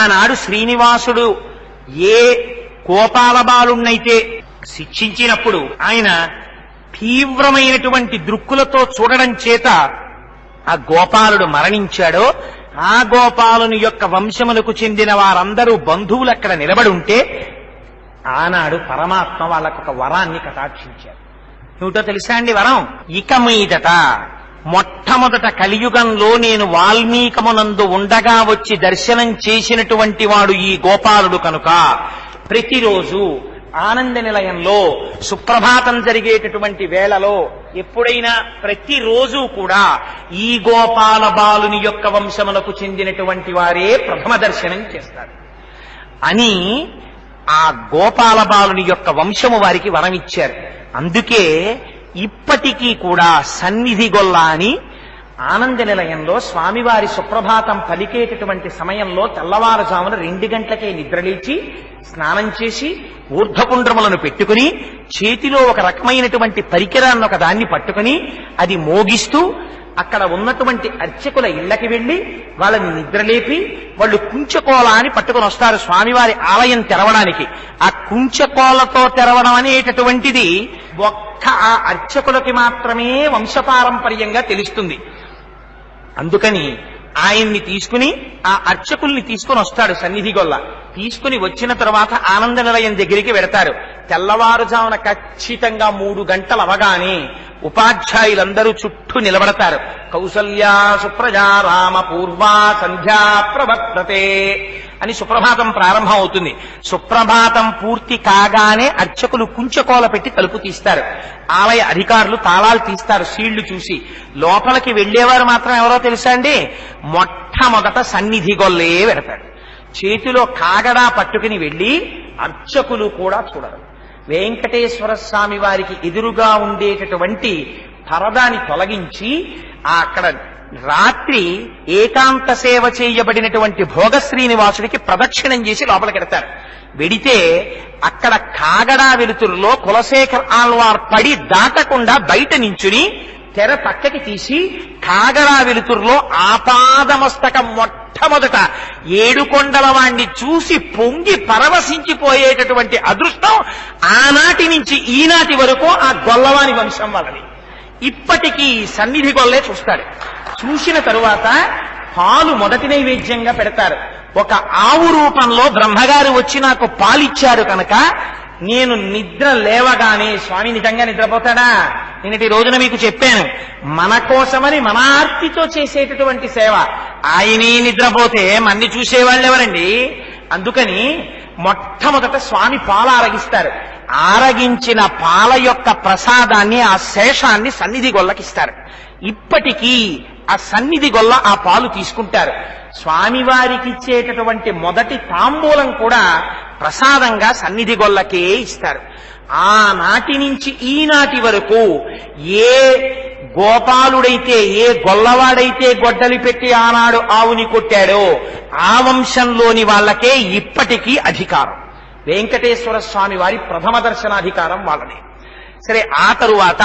ఆనాడు శ్రీనివాసుడు ఏ గోపాలబాలుణ్ణైతే శిక్షించినప్పుడు ఆయన తీవ్రమైనటువంటి దృక్కులతో చూడడం చేత ఆ గోపాలుడు మరణించాడో ఆ గోపాలుని యొక్క వంశములకు చెందిన వారందరూ బంధువులు అక్కడ నిలబడి ఉంటే ఆనాడు పరమాత్మ వాళ్ళకొక వరాన్ని కటాక్షించారు. ఏమిటో తెలుసా అండి వరం? ఇక మీదట మొట్టమొదట కలియుగంలో నేను వాల్మీకమునందు ఉండగా వచ్చి దర్శనం చేసినటువంటి వాడు ఈ గోపాలుడు కనుక ప్రతిరోజు ఆనంద నిలయంలో సుప్రభాతం జరిగేటటువంటి వేళలో ఎప్పుడైనా ప్రతిరోజు కూడా ఈ గోపాల బాలుని యొక్క వంశములకు చెందినటువంటి వారే ప్రథమ దర్శనం చేస్తారు అని ఆ గోపాల బాలుని యొక్క వంశము వారికి వరం ఇచ్చారు. అందుకే ఇప్పటికీ కూడా సన్నిధి గొల్ల అని ఆనంద నిలయంలో స్వామివారి సుప్రభాతం పలికేటటువంటి సమయంలో తెల్లవారుజామున 2 గంటలకే నిద్రలేచి స్నానం చేసి ఊర్ధ్వపుండ్రములను పెట్టుకుని చేతిలో ఒక రకమైనటువంటి పరికరాన్ని ఒక దాన్ని పట్టుకుని అది మోగిస్తూ అక్కడ ఉన్నటువంటి అర్చకుల ఇళ్లకి వెళ్లి వాళ్ళని నిద్రలేపి వాళ్ళు కుంచకోల అని పట్టుకుని వస్తారు స్వామివారి ఆలయం తెరవడానికి. ఆ కుంచకోలతో తెరవడం అనేటటువంటిది ఒక్క ఆ అర్చకులకి మాత్రమే వంశపారంపర్యంగా తెలుస్తుంది. అందుకని ఆయన్ని తీసుకుని ఆ అర్చకుల్ని తీసుకుని వస్తాడు సన్నిధి గొల్ల. తీసుకుని వచ్చిన తర్వాత ఆనంద నిలయం దగ్గరికి వెడతారు. తెల్లవారుజామున ఖచ్చితంగా 3 గంటలు అవగానే ఉపాధ్యాయులందరూ చుట్టూ నిలబడతారు. కౌసల్యా సుప్రజా రామ పూర్వా సంధ్యా ప్రవర్తతే అని సుప్రభాతం ప్రారంభం అవుతుంది. సుప్రభాతం పూర్తి కాగానే అర్చకులు కుంచకోల పెట్టి తలుపు తీస్తారు. ఆలయ అధికారులు తాళాలు తీస్తారు సీళ్లు చూసి. లోపలికి వెళ్లేవారు మాత్రం ఎవరో తెలుసా అండి? మొట్టమొదట సన్నిధి గొల్లే వెడతాడు. చేతిలో కాగడా పట్టుకుని వెళ్లి అర్చకులు కూడా చూడరు. వెంకటేశ్వర స్వామి వారికి ఎదురుగా ఉండేటటువంటి పరదాని తొలగించి అక్కడ రాత్రి ఏకాంత సేవ చేయబడినటువంటి భోగ శ్రీనివాసుడికి ప్రదక్షిణం చేసి లోపలికెడతారు. వెడితే అక్కడ కాగడా వెలుతురులో కులశేఖర్ ఆళ్వార్ పడి దాటకుండా బయట నించుని తెర పక్కకి తీసి కాగడా వెలుతురులో ఆపాదమస్తకం మొట్టమొదట 7 కొండల వాణ్ణి చూసి పొంగి పరవశించిపోయేటటువంటి అదృష్టం ఆనాటి నుంచి ఈనాటి వరకు ఆ గొల్లవాని వంశం వాళ్ళని. ఇప్పటికీ సన్నిధి గొల్లే చూస్తాడు. చూసిన తరువాత పాలు మొదటి నైవేద్యంగా పెడతారు. ఒక ఆవు రూపంలో బ్రహ్మగారు వచ్చి నాకు పాలిచ్చారు కనుక నేను నిద్ర లేవగానే స్వామి నిజంగా నిద్రపోతాడా? నిన్నటి రోజున మీకు చెప్పాను, మన కోసమని మన ఆర్తితో చేసేటటువంటి సేవ. ఆయనే నిద్రపోతే మన్ని చూసేవాళ్ళు ఎవరండి? అందుకని మొట్టమొదట స్వామి పాలు ఆరగిస్తారు. ఆరగించిన పాల యొక్క ప్రసాదాన్ని ఆ శేషాన్ని సన్నిధి గొల్లకిస్తారు. ఇప్పటికీ ఆ సన్నిధి గొల్ల ఆ పాలు తీసుకుంటారు. స్వామివారికి ఇచ్చేటటువంటి మొదటి తాంబూలం కూడా ప్రసాదంగా సన్నిధి గొల్లకే ఇస్తారు. ఆనాటి నుంచి ఈనాటి వరకు ఏ గోపాలుడైతే ఏ గొల్లవాడైతే గొడ్డలి పెట్టి ఆనాడు ఆవుని కొట్టాడో ఆ వంశంలోని వాళ్ళకే ఇప్పటికీ అధికారం. వెంకటేశ్వర స్వామి వారి ప్రథమ దర్శనాధికారం వాళ్ళనే. సరే, ఆ తరువాత